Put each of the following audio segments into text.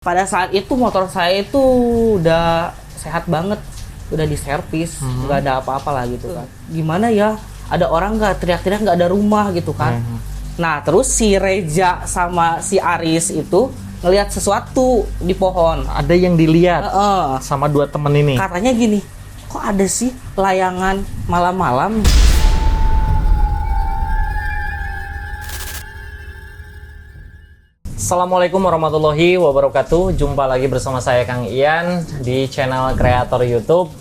Pada saat itu motor saya itu udah sehat banget, udah diservis, nggak ada apa-apa lah gitu kan. Gimana ya, ada orang nggak teriak-teriak, nggak ada rumah gitu kan. Nah terus si Reja sama si Aris itu ngelihat sesuatu di pohon. Ada yang dilihat Heeh. sama dua temen ini. Katanya gini, kok ada sih layangan malam-malam? Assalamualaikum warahmatullahi wabarakatuh. Jumpa lagi bersama saya Kang Ian di channel kreator YouTube.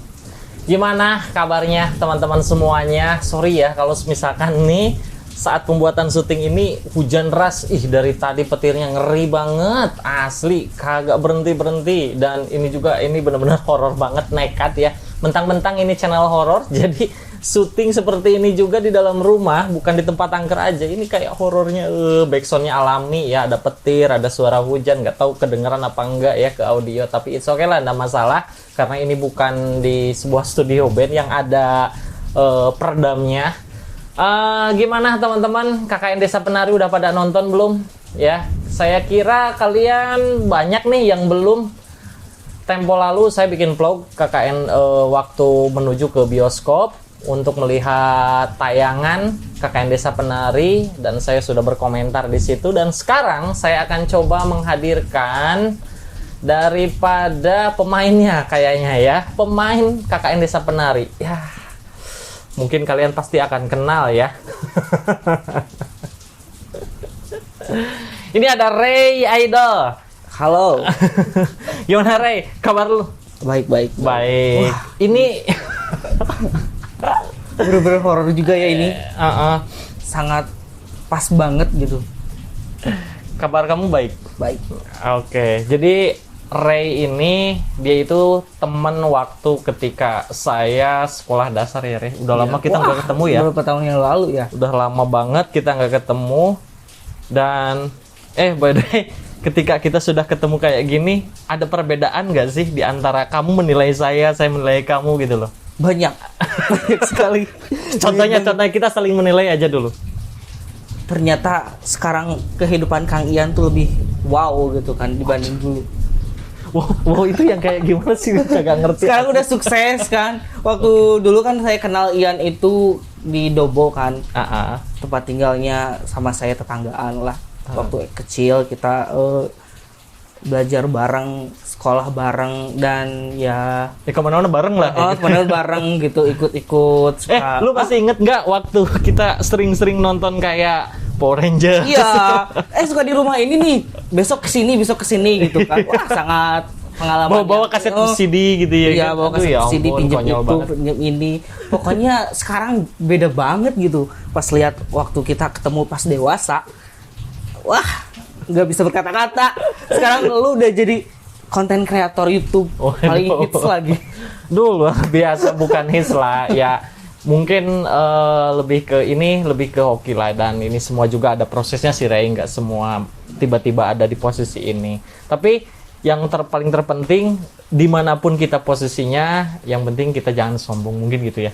Gimana kabarnya teman-teman semuanya? Sorry ya kalau misalkan nih saat pembuatan syuting ini hujan deras. Dari tadi petirnya ngeri banget. Asli kagak berhenti-berhenti. Dan ini juga benar-benar horor banget, nekat ya. Mentang-mentang ini channel horor, jadi syuting seperti ini juga di dalam rumah, bukan di tempat angker aja. Ini kayak horornya, backsoundnya alami ya, ada petir, ada suara hujan, nggak tahu kedengeran apa enggak ya ke audio, tapi it's okay lah, nggak masalah, karena ini bukan di sebuah studio band yang ada peredamnya. Gimana teman-teman, KKN Desa Penari udah pada nonton belum? Ya, saya kira kalian banyak nih yang belum. Tempo lalu saya bikin vlog KKN waktu menuju ke bioskop untuk melihat tayangan KKN Desa Penari, dan saya sudah berkomentar di situ. Dan sekarang saya akan coba menghadirkan daripada pemainnya kayaknya ya, pemain KKN Desa Penari. Ya, mungkin kalian pasti akan kenal ya. Ini ada Ray Idol. Halo. Gimana Ray? Kabar lu? Baik. Baik. Wah. Ini Bener-bener horor juga ya ini. Sangat pas banget gitu. Kabar kamu baik? Baik. Oke. Jadi Ray ini dia itu teman waktu ketika saya sekolah dasar ya, Ray. Udah lama kita nggak ketemu ya. Beberapa tahun yang lalu ya. Udah lama banget kita nggak ketemu. Dan by the way, ketika kita sudah ketemu kayak gini, ada perbedaan nggak sih di antara kamu menilai saya menilai kamu gitu loh? Banyak sekali. Contohnya kita saling menilai aja dulu. Ternyata sekarang kehidupan Kang Ian tuh lebih wow gitu kan dibanding dulu. Wow, itu yang kayak gimana sih? Gak ngerti. Sekarang udah sukses kan. Waktu dulu kan saya kenal Ian itu di Dobo kan. Tempat tinggalnya sama saya tetanggaan lah. Waktu kecil kita belajar bareng, sekolah bareng, dan ya kemana-mana bareng lah. kemana bareng gitu, ikut-ikut. Lu masih inget nggak waktu kita sering-sering nonton kayak Power Ranger? Iya. Suka di rumah ini nih. Besok kesini gitu kan. Wah, sangat pengalaman. Bawa kaset CD gitu ya? Iya, bawa kaset CD, pinjam itu, pinjam ini. Pokoknya sekarang beda banget gitu. Pas lihat waktu kita ketemu pas dewasa. Wah, nggak bisa berkata-kata. Sekarang lu udah jadi konten kreator YouTube paling hits lagi. Luar biasa, bukan hits lah ya. Mungkin lebih ke hoki lah, dan ini semua juga ada prosesnya sih Ray, nggak semua tiba-tiba ada di posisi ini. Tapi yang paling terpenting dimanapun kita posisinya, yang penting kita jangan sombong, mungkin gitu ya.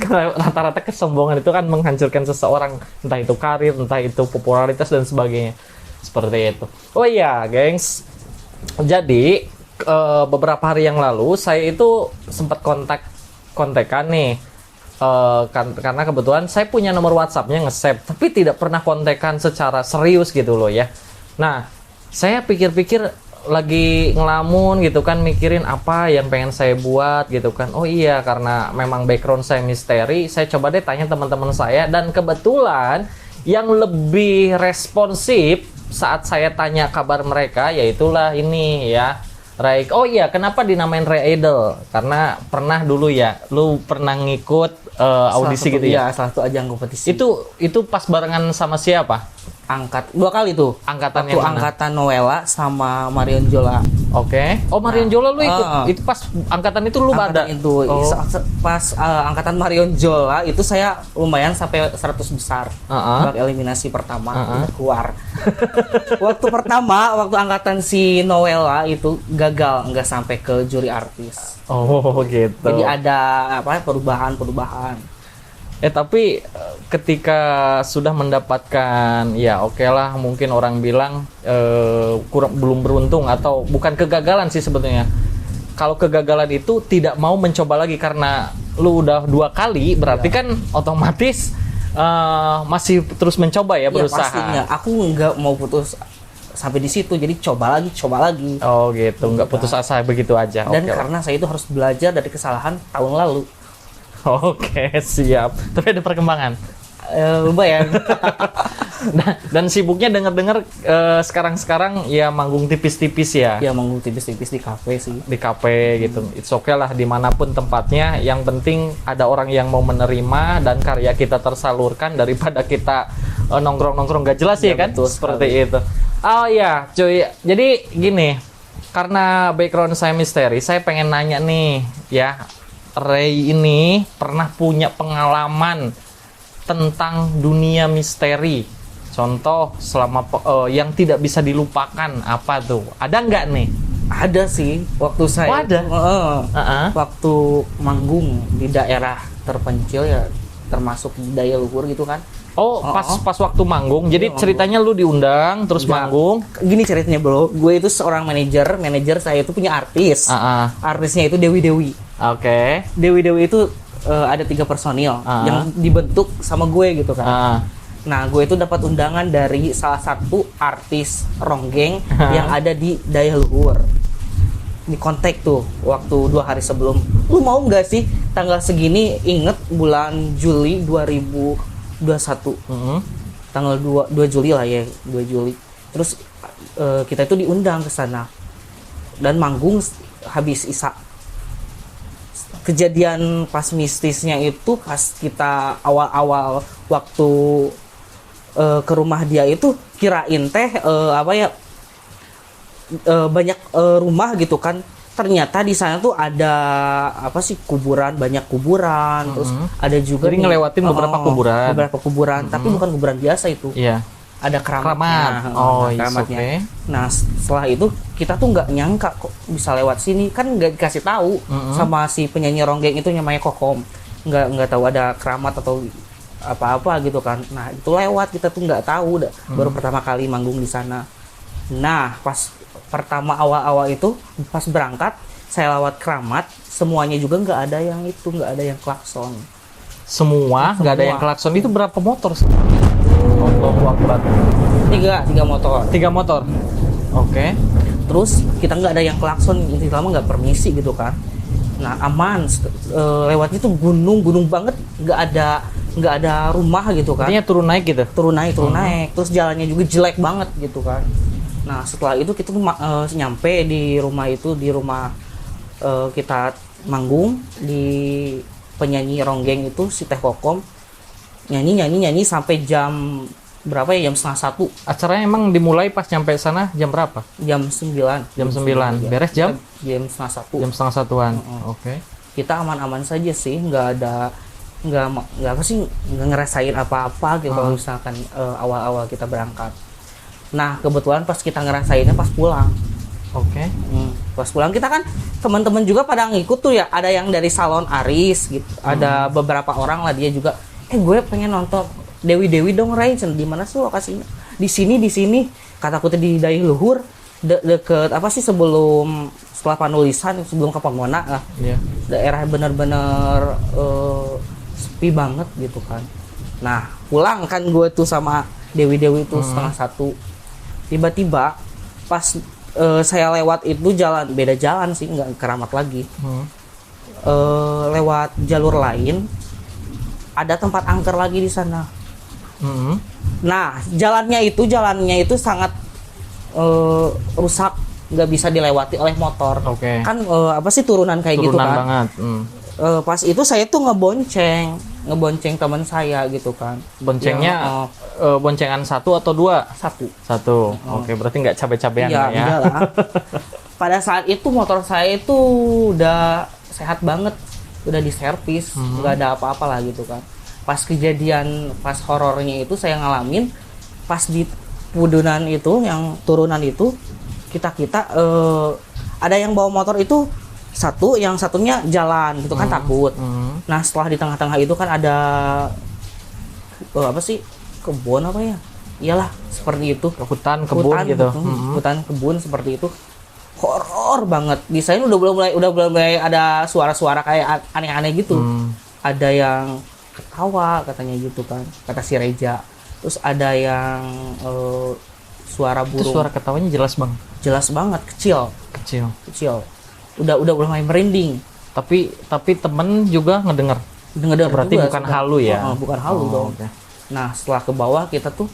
Karena rata-rata kesombongan itu kan menghancurkan seseorang, entah itu karir, entah itu popularitas dan sebagainya, seperti itu. Oh iya gengs, jadi beberapa hari yang lalu saya itu sempat kontekan nih, karena kebetulan saya punya nomor WhatsApp-nya nge-save, tapi tidak pernah kontekan secara serius gitu loh ya. Nah, saya pikir-pikir lagi ngelamun gitu kan, mikirin apa yang pengen saya buat gitu kan. Oh iya, karena memang background saya misteri, saya coba deh tanya teman-teman saya, dan kebetulan yang lebih responsif saat saya tanya kabar mereka, yaitulah ini ya, Ray. Oh iya, kenapa dinamain Ray Idol? Karena pernah dulu ya, lu pernah ngikut audisi gitu ya? Iya, salah satu ajang kompetisi. Itu pas barengan sama siapa? Dua kali tuh. Angkatan waktu angkatan Noella sama Marion Jola. Oke. Oh, Marion Jola lu ikut. Itu pas angkatan itu lu ada. Itu pas angkatan Marion Jola itu saya lumayan sampai 100 besar. Babak eliminasi pertama keluar. Waktu angkatan si Noella itu gagal, nggak sampai ke juri artis. Oh, gitu. Jadi ada perubahan. Tapi ketika sudah mendapatkan, ya oke lah, mungkin orang bilang belum beruntung atau bukan kegagalan sih sebetulnya. Kalau kegagalan itu tidak mau mencoba lagi karena lu udah 2 kali, berarti kan otomatis masih terus mencoba ya, berusaha. Pastinya. Aku nggak mau putus sampai di situ, jadi coba lagi. Oh gitu, nggak putus asa begitu aja. Dan karena saya itu harus belajar dari kesalahan tahun lalu. Oke, siap. Tapi ada perkembangan. Lumayan. Dan sibuknya dengar-dengar sekarang ya manggung tipis-tipis ya. Ya manggung tipis-tipis di kafe sih. Di kafe gitu. It's okay lah dimanapun tempatnya. Yang penting ada orang yang mau menerima dan karya kita tersalurkan daripada kita nongkrong-nongkrong gak jelas ya kan? Seperti itu. Oh iya, cuy. Jadi gini, karena background saya misteri, saya pengen nanya nih ya. Ray ini pernah punya pengalaman tentang dunia misteri. Contoh selama yang tidak bisa dilupakan apa tuh? Ada nggak nih? Ada sih. Waktu saya ada. Waktu manggung di daerah terpencil ya, termasuk daya luhur gitu kan. Oh, pas waktu manggung. Jadi ceritanya lu diundang terus manggung. Gini ceritanya, Bro. Gue itu seorang manajer saya itu punya artis. Artisnya itu Dewi. Oke. Dewi itu ada 3 personil yang dibentuk sama gue gitu kan. Nah, gue itu dapat undangan dari salah satu artis ronggeng yang ada di daya luhur. Di kontak tuh waktu 2 hari sebelum. Lu mau nggak sih tanggal segini, inget bulan Juli 2021. Tanggal 2 Juli lah ya, 2 Juli. Terus kita itu diundang ke sana. Dan manggung habis Isya. Kejadian pas mistisnya itu pas kita awal-awal waktu ke rumah dia itu, kirain banyak rumah gitu kan. Ternyata di sana tuh ada kuburan, banyak kuburan. Terus ada juga jadi ngelewatin beberapa kuburan. Tapi bukan kuburan biasa itu. Iya. Ada keramat. Keramatnya. Okay. Nah, setelah itu kita tuh nggak nyangka kok bisa lewat sini, kan nggak dikasih tahu sama si penyanyi ronggeng itu namanya Kokom. Nggak tahu ada keramat atau apa-apa gitu kan. Nah, itu lewat, kita tuh nggak tahu, baru pertama kali manggung di sana. Nah, pas pertama awal-awal itu pas berangkat saya lewat keramat, semuanya juga nggak ada yang klakson. Semua nggak ada yang klakson. Itu berapa motor sih? Allahu Akbar. 3 motor. 3 motor. Oke. Terus kita nggak ada yang klakson, lama nggak permisi gitu kan. Nah, aman. Lewatnya tuh gunung banget, nggak ada rumah gitu kan. Artinya turun naik gitu. Turun naik. Terus jalannya juga jelek banget gitu kan. Nah, setelah itu kita tuh nyampe di rumah kita manggung di penyanyi ronggeng itu si Teh Kokom. Nyanyi sampai jam berapa ya? Jam 12:30. Acaranya emang dimulai pas nyampe sana jam berapa? Jam 9. Jam 9. Beres jam 12:30. Jam 12:30-an. Oke. Kita aman-aman saja sih, nggak ngerasain apa-apa gitu kalau misalkan awal-awal kita berangkat. Nah, kebetulan pas kita ngerasainnya pas pulang. Oke. Pas pulang kita kan teman-teman juga pada ngikut tuh ya, ada yang dari salon Aris gitu. Ada beberapa orang lah, dia juga gue pengen nonton Dewi dong, Ray. Di mana sih lokasinya? Di sini. Kataku tadi di daya luhur, deket setelah penulisan, sebelum ke Pamona lah. Yeah. Daerah bener-bener sepi banget gitu kan. Nah, pulang kan gue tuh sama Dewi itu 12:30. Tiba-tiba pas saya lewat itu beda jalan sih, nggak keramat lagi. Lewat jalur lain, ada tempat angker lagi di sana. Nah, jalannya itu sangat rusak, nggak bisa dilewati oleh motor. Kan turunan kayak gitu kan. Banget. Pas itu saya tuh ngebonceng teman saya gitu kan. Boncengnya boncengan 1 atau 2? 1. Oke, berarti nggak cabe-cabean ya. Iya lah. Pada saat itu motor saya itu udah sehat banget, udah diservis, nggak ada apa-apa lah gitu kan. Pas kejadian, pas horornya itu saya ngalamin pas di pudunan itu, yang turunan itu, kita ada yang bawa motor itu satu, yang satunya jalan gitu kan, takut. Nah setelah di tengah-tengah itu kan ada apa sih, kebun apa ya, iyalah seperti itu, Hutan, kebun gitu. Hutan kebun seperti itu, horor banget. Di sana udah mulai ada suara-suara kayak aneh-aneh gitu. Ada yang ketawa katanya gitu kan, kata si Reja. Terus ada yang suara Itu burung. suara ketawanya jelas bang. Jelas banget, kecil. Udah mulai merinding. Tapi temen juga ngedenger. Dengar Berarti juga, bukan halu ya? Bukan halu dong. Oke. Nah setelah ke bawah kita tuh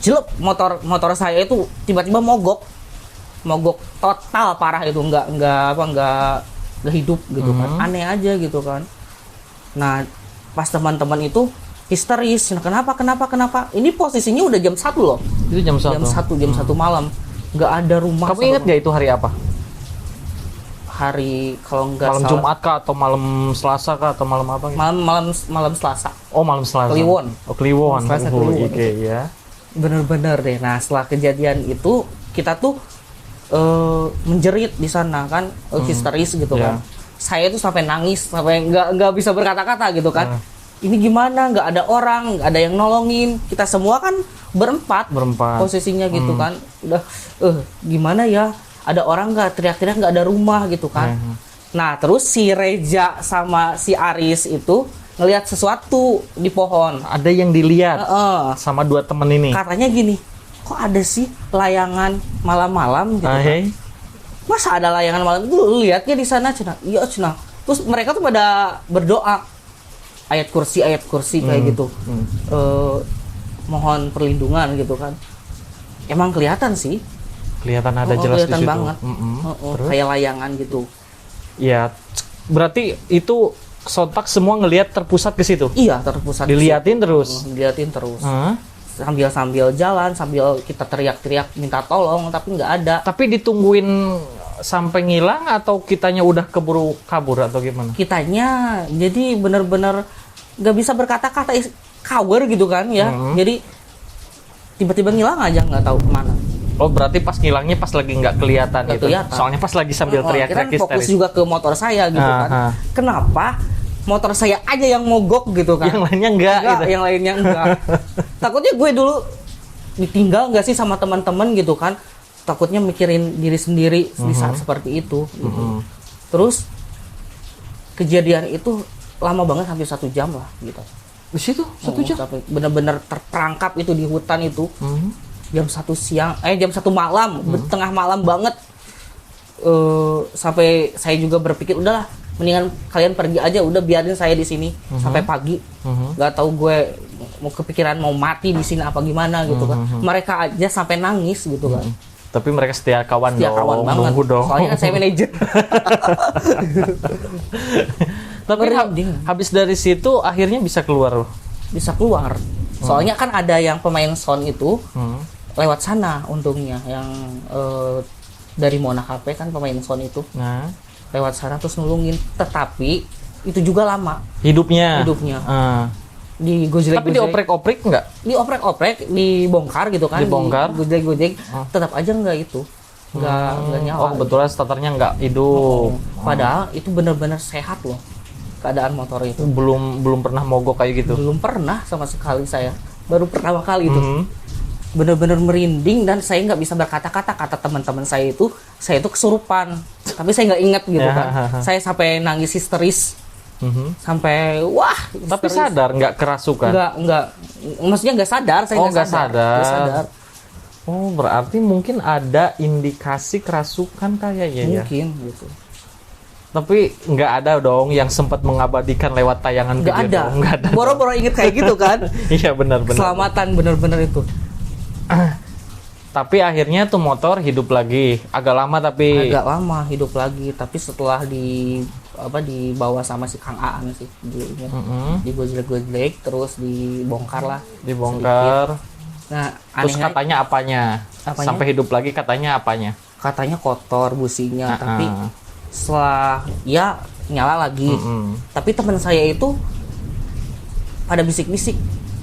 jelek, motor saya itu tiba-tiba mogok total, parah itu, nggak hidup gitu kan, aneh aja gitu kan. Nah pas teman-teman itu histeris, nah, kenapa ini posisinya udah jam 1 loh, Itu jam 1? jam 1 malam, nggak ada rumah. Kamu ingat gak itu hari apa? Hari, kalau nggak Malam salah, Jumat kah atau malam Selasa kah atau malam apa gitu? malam Selasa. Oh malam Selasa. Kliwon. Oh Kliwon. Selasa Oh, Kliwon. Oke, ya. Bener-bener deh. Nah setelah kejadian itu kita tuh menjerit di sana kan, histeris gitu Yeah. kan. Saya tuh sampai nangis, sampai nggak bisa berkata-kata gitu kan. Ini gimana? Nggak ada orang, nggak ada yang nolongin. Kita semua kan berempat. Posisinya gitu kan. Udah, gimana ya? Ada orang nggak, teriak-teriak nggak ada rumah gitu kan. Nah terus si Reja sama si Aris itu ngelihat sesuatu di pohon. Ada yang dilihat Sama sama dua temen ini. katanya gini, kok ada sih layangan malam-malam gitu kan? Masa ada layangan malam? Lu lihatnya di sana, Cina. Iya, Cina. Terus mereka tuh pada berdoa ayat kursi kayak gitu. Mohon perlindungan gitu kan. Emang kelihatan sih. Kelihatan ada jelas di kelihatan situ. banget. Terus? Kayak layangan gitu. Ya, berarti itu sontak semua ngelihat terpusat ke situ. Iya, terpusat. di Diliatin situ. terus. Diliatin terus. Sambil jalan, sambil kita teriak-teriak minta tolong, tapi nggak ada. Tapi ditungguin sampai ngilang atau kitanya udah keburu kabur atau gimana? Kitanya jadi bener-bener nggak bisa berkata-kata, cover gitu kan ya. Jadi tiba-tiba ngilang aja, nggak tahu kemana. Oh berarti pas ngilangnya pas lagi nggak kelihatan Nggak gitu. kelihatan. Soalnya pas lagi sambil Kita teriak-teriak kan fokus histeris. juga ke motor saya gitu kan. Kenapa motor saya aja yang mogok gitu kan? Yang lainnya enggak gitu. Yang lainnya enggak. Takutnya gue dulu ditinggal nggak sih sama teman-teman gitu kan? Takutnya mikirin diri sendiri di saat seperti itu. Gitu. Terus kejadian itu lama banget, hampir 1 jam lah gitu. Di situ 1 jam. Sampai bener-bener terperangkap itu di hutan itu. Jam 1 siang, jam 1 malam, tengah malam banget. Sampai saya juga berpikir udahlah, mendingan kalian pergi aja, udah biarin saya di sini sampai pagi. Nggak tahu gue mau kepikiran mau mati di sini apa gimana gitu kan. Mereka aja sampai nangis gitu kan. Tapi mereka setia kawan Setia dong. kawan banget. Nunggu dong. Soalnya kan saya manajer. Tapi habis dari situ akhirnya bisa keluar loh. Bisa keluar. Soalnya kan ada yang pemain sound itu lewat sana untungnya, yang dari Mona Cafe kan pemain sound itu. Nah, Lewat sana terus nulungin, tetapi itu juga lama hidupnya. di gojek. Tapi dioprek-oprek nggak? Dioprek-oprek, dibongkar gitu kan. Dibongkar. Gojek tetap aja nggak itu, nggak nyala. Oh kebetulan starternya nggak hidup. Padahal itu benar-benar sehat loh keadaan motor itu. Belum pernah mogok kayak gitu. Belum pernah sama sekali, saya baru pertama kali itu. Benar-benar merinding dan saya nggak bisa berkata-kata. Kata teman-teman saya itu kesurupan, tapi saya nggak ingat gitu kan. Saya sampai nangis histeris, sampai wah. Tapi sadar nggak kerasukan? Nggak, maksudnya nggak sadar. Saya nggak sadar. Nggak sadar. Oh berarti mungkin ada indikasi kerasukan kayaknya ya. Mungkin gitu. Tapi nggak ada dong yang sempat mengabadikan lewat tayangan Nggak video ada. dong. Nggak ada. Boro-boro inget kayak gitu kan. Iya benar. Keselamatan benar-benar itu. Tapi akhirnya tuh motor hidup lagi. Agak lama tapi. Agak lama hidup lagi. Tapi setelah dibawa sama si Kang Aan sih dulunya. Digojlek-gojlek terus dibongkar lah. Dibongkar. Sedikit. Nah, Terus anehnya, katanya apanya? Sampai hidup lagi katanya apanya? katanya kotor businya, tapi setelah ya nyala lagi. Tapi teman saya itu pada bisik-bisik,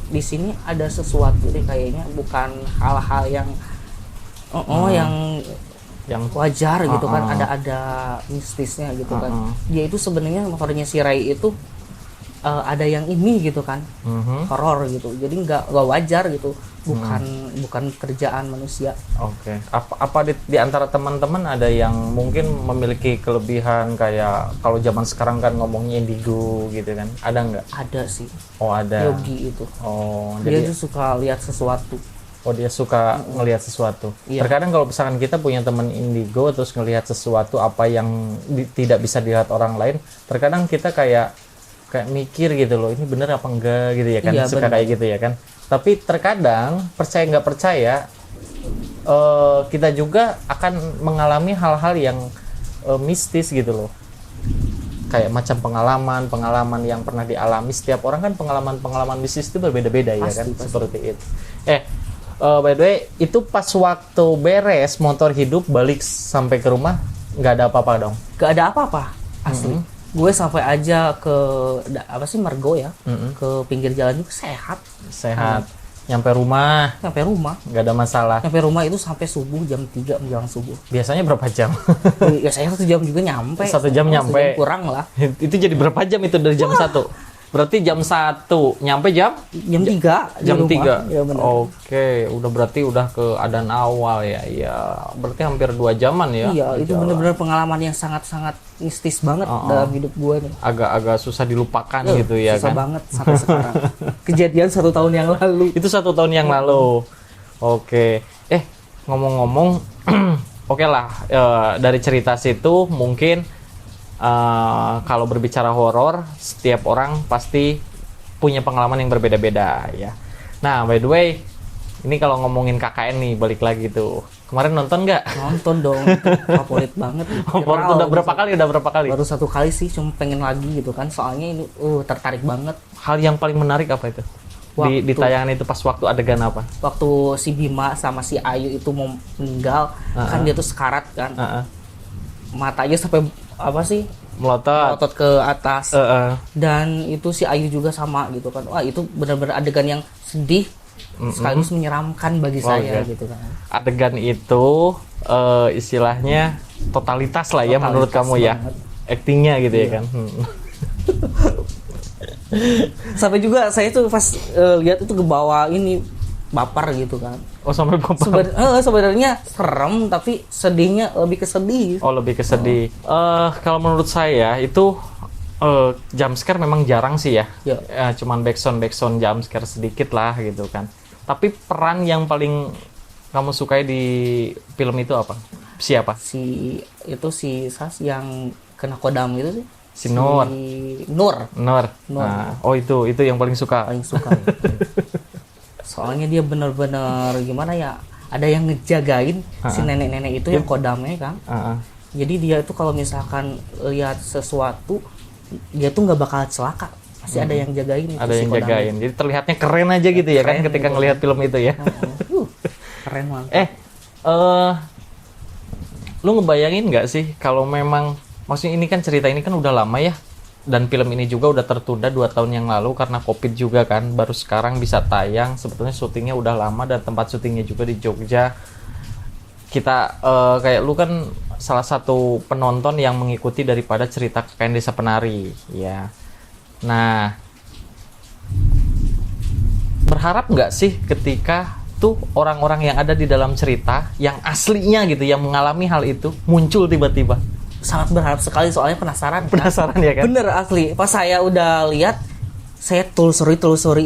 di sini ada sesuatu deh kayaknya, bukan hal-hal yang yang yang wajar gitu kan, ada mistisnya gitu kan. Dia itu sebenarnya motornya si Ray itu ada yang ini gitu kan, horor gitu. Jadi nggak wajar gitu, bukan kerjaan manusia. Oke. Apa di antara teman-teman ada yang mungkin memiliki kelebihan kayak kalau zaman sekarang kan ngomongnya indigo gitu kan? Ada nggak? Ada sih. Oh ada. Yogi itu. Oh Dia jadi. tuh suka lihat sesuatu. Oh dia suka ngelihat sesuatu. Iya. Terkadang kalau misalkan kita punya teman indigo terus ngelihat sesuatu apa yang tidak bisa dilihat orang lain, terkadang kita kayak mikir gitu loh, ini bener apa enggak gitu ya kan, Iya, suka bener. kayak gitu ya kan. Tapi terkadang percaya nggak percaya, kita juga akan mengalami hal-hal yang mistis gitu loh. Kayak macam pengalaman yang pernah dialami. Setiap orang kan pengalaman mistis itu berbeda-beda ya kan, Pasti. seperti itu. By the way, itu pas waktu beres motor hidup balik sampai ke rumah nggak ada apa-apa dong? Gak ada apa-apa asli. Gue sampai aja ke Margo ya, ke pinggir jalan juga Sehat. Nyampe rumah sampai rumah. nggak ada masalah. Sampai rumah itu sampai subuh jam 3 menjelang subuh. Biasanya berapa jam? Ya saya 1 jam juga nyampe. 1 jam nyampe. Kurang lah. Itu jadi berapa jam itu dari jam 1? Berarti jam 1 nyampe jam 3 jam 3. Ya, benar. Oke, berarti udah ke Adan awal ya. Iya, berarti hampir 2 jaman ya. Iya, itu Jalan. benar-benar pengalaman yang sangat-sangat mistis banget dalam hidup gue nih. Agak susah dilupakan gitu ya Susah kan. banget sampai sekarang. Kejadian 1 tahun yang lalu. Itu 1 tahun yang lalu. Oke. Ngomong-ngomong, oke lah, dari cerita situ mungkin kalau berbicara horor, setiap orang pasti punya pengalaman yang berbeda-beda ya. Nah, by the way, ini kalau ngomongin KKN nih, balik lagi tuh. Kemarin nonton nggak? Nonton dong, favorit banget. Favorit udah berapa kali? Baru 1 kali sih, cuma pengen lagi gitu kan. Soalnya ini tertarik banget. Hal yang paling menarik apa itu? Di tayangan itu pas waktu adegan apa? Waktu si Bima sama si Ayu itu mau meninggal, kan dia tuh sekarat kan. Matanya sampai melotot ke atas. Dan itu si Ayu juga sama gitu kan. Wah, itu benar-benar adegan yang sedih sekaligus menyeramkan bagi saya gitu kan. Adegan itu istilahnya totalitas lah ya menurut kamu ya. Banget. Aktingnya gitu ya kan. Sampai juga saya tuh pas lihat itu ke bawah ini baper gitu kan. Oh, sampai baper. Sebenarnya serem tapi sedihnya lebih ke sedih. Oh, lebih ke sedih. Kalau menurut saya itu jumpscare memang jarang sih ya. Ya. Cuman backsound jumpscare sedikit lah gitu kan. Tapi peran yang paling kamu sukai di film itu apa? Siapa? Si Sas yang kena kodam gitu sih. Si Nur. Nur. Nah, itu yang paling suka. Paling suka. Soalnya dia benar-benar gimana ya? Ada yang ngejagain si nenek-nenek itu yang kodamnya kan. Jadi dia itu kalau misalkan lihat sesuatu, dia tuh nggak bakal celaka. Pasti ada yang jagain. Ada yang jagain. Jadi terlihatnya keren aja gitu ya kan ketika ngelihat film itu ya. Keren banget. Lu ngebayangin nggak sih kalau memang, maksudnya ini kan cerita ini kan udah lama ya, dan film ini juga udah tertunda 2 tahun yang lalu karena COVID juga kan, baru sekarang bisa tayang. Sebetulnya syutingnya udah lama dan tempat syutingnya juga di Jogja. Kita kayak lu kan salah satu penonton yang mengikuti daripada cerita KKN Desa Penari ya. Nah, berharap nggak sih ketika tuh orang-orang yang ada di dalam cerita yang aslinya gitu, yang mengalami hal itu muncul tiba-tiba? Sangat berharap sekali, soalnya penasaran Ya kan? Bener asli, pas saya udah lihat, saya telusuri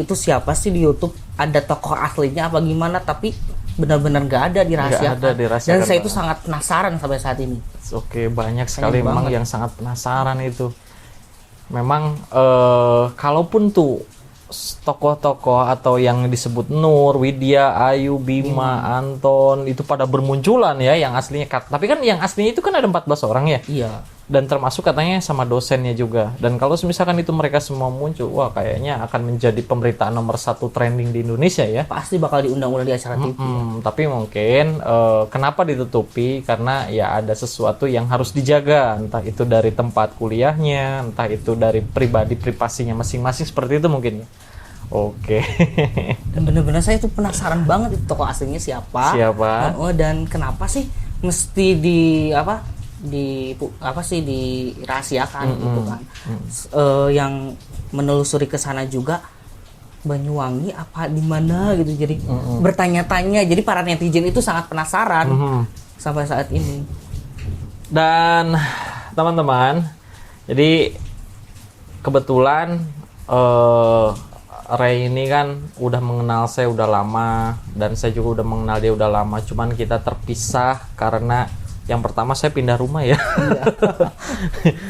itu siapa sih di YouTube, ada tokoh aslinya apa gimana, tapi benar-benar nggak ada dirahasiakan. Dan saya itu sangat penasaran sampai saat ini. Oke, banyak sekali memang yang sangat penasaran itu. Memang kalaupun tuh tokoh-tokoh atau yang disebut Nur, Widya, Ayu, Bima, Anton itu pada bermunculan ya yang aslinya. Tapi kan yang aslinya itu kan ada 14 orang ya. Iya. Dan termasuk katanya sama dosennya juga. Dan kalau misalkan itu mereka semua muncul, wah kayaknya akan menjadi pemberitaan nomor 1 trending di Indonesia ya. Pasti bakal diundang-undang di acara TV. Tapi mungkin kenapa ditutupi? Karena ya ada sesuatu yang harus dijaga. Entah itu dari tempat kuliahnya, entah itu dari privasinya masing-masing, seperti itu mungkin. Oke. Dan benar-benar saya tuh penasaran banget itu tokoh aslinya siapa. Siapa? Dan kenapa sih mesti dirahasiakan gitu kan. Yang menelusuri ke sana juga Banyuwangi apa di mana gitu, jadi bertanya-tanya, jadi para netizen itu sangat penasaran sampai saat ini. Dan teman-teman, jadi kebetulan Ray ini kan udah mengenal saya udah lama, dan saya juga udah mengenal dia udah lama, cuman kita terpisah karena yang pertama saya pindah rumah ya.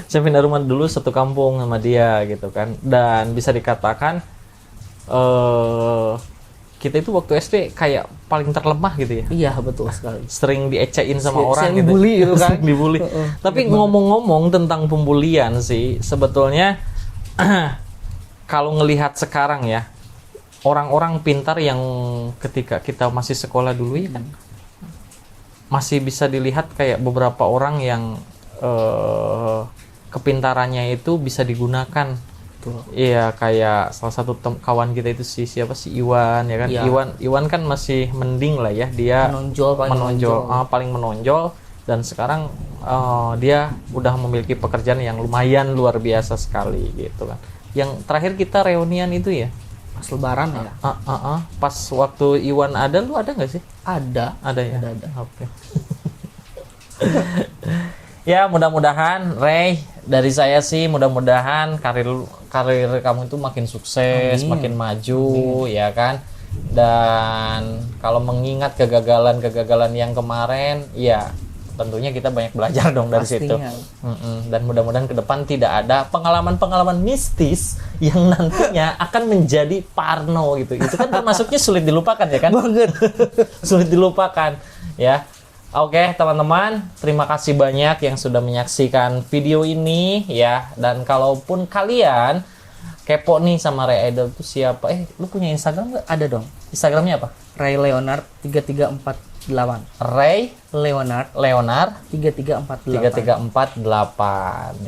Saya pindah rumah dulu satu kampung sama dia gitu kan, dan bisa dikatakan kita itu waktu SD kayak paling terlemah gitu ya. Iya, betul sekali. Sering diecein sama orang gitu. Dibully gitu kan. Sering dibully. Tapi ngomong-ngomong tentang pembulian sih, sebetulnya kalau ngelihat sekarang ya, orang-orang pintar yang ketika kita masih sekolah dulu ya kan, masih bisa dilihat kayak beberapa orang yang kepintarannya itu bisa digunakan. Iya, kayak salah satu kawan kita itu siapa sih, Iwan ya kan. Ya. Iwan kan masih mending lah ya, dia paling menonjol, dan sekarang dia udah memiliki pekerjaan yang lumayan luar biasa sekali gitu kan. Yang terakhir kita reunian itu ya Pas Lebaran ya. Pas waktu Iwan ada, lu ada nggak sih? Ada Ya. Ada. Oke. Ya, mudah-mudahan Ray, dari saya sih mudah-mudahan karir kamu itu makin sukses, makin maju. Ya kan. Dan kalau mengingat kegagalan yang kemarin, ya tentunya kita banyak belajar dong dari situ. Dan mudah-mudahan ke depan tidak ada pengalaman-pengalaman mistis yang nantinya akan menjadi parno gitu. Itu kan termasuknya sulit dilupakan ya kan? Banget. Sulit dilupakan ya. Oke, teman-teman, terima kasih banyak yang sudah menyaksikan video ini ya. Dan kalaupun kalian kepo nih sama Ray Idol itu siapa? Lu punya Instagram nggak? Ada dong. Instagramnya apa? Ray Leonard 3348. Ray Leonard 3348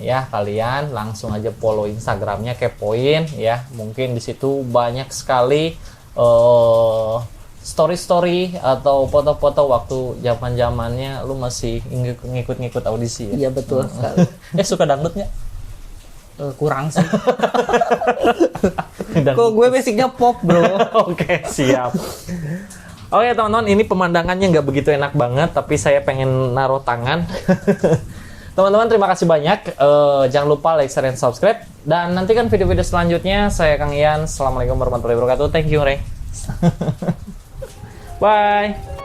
ya. Kalian langsung aja follow Instagramnya, kepoin ya. Mungkin di situ banyak sekali story-story atau foto-foto waktu zaman-zamannya lu masih ngikut-ngikut audisi ya. Iya, betul sekali. Suka dangdut nggak? Kurang sih. Kok gue basicnya pop, bro. Oke, siap. Oke, teman-teman, ini pemandangannya nggak begitu enak banget, tapi saya pengen naruh tangan. Teman-teman, terima kasih banyak. Jangan lupa like, share, dan subscribe. Dan nantikan video-video selanjutnya. Saya Kang Ian. Assalamualaikum warahmatullahi wabarakatuh. Thank you, Ray. Bye.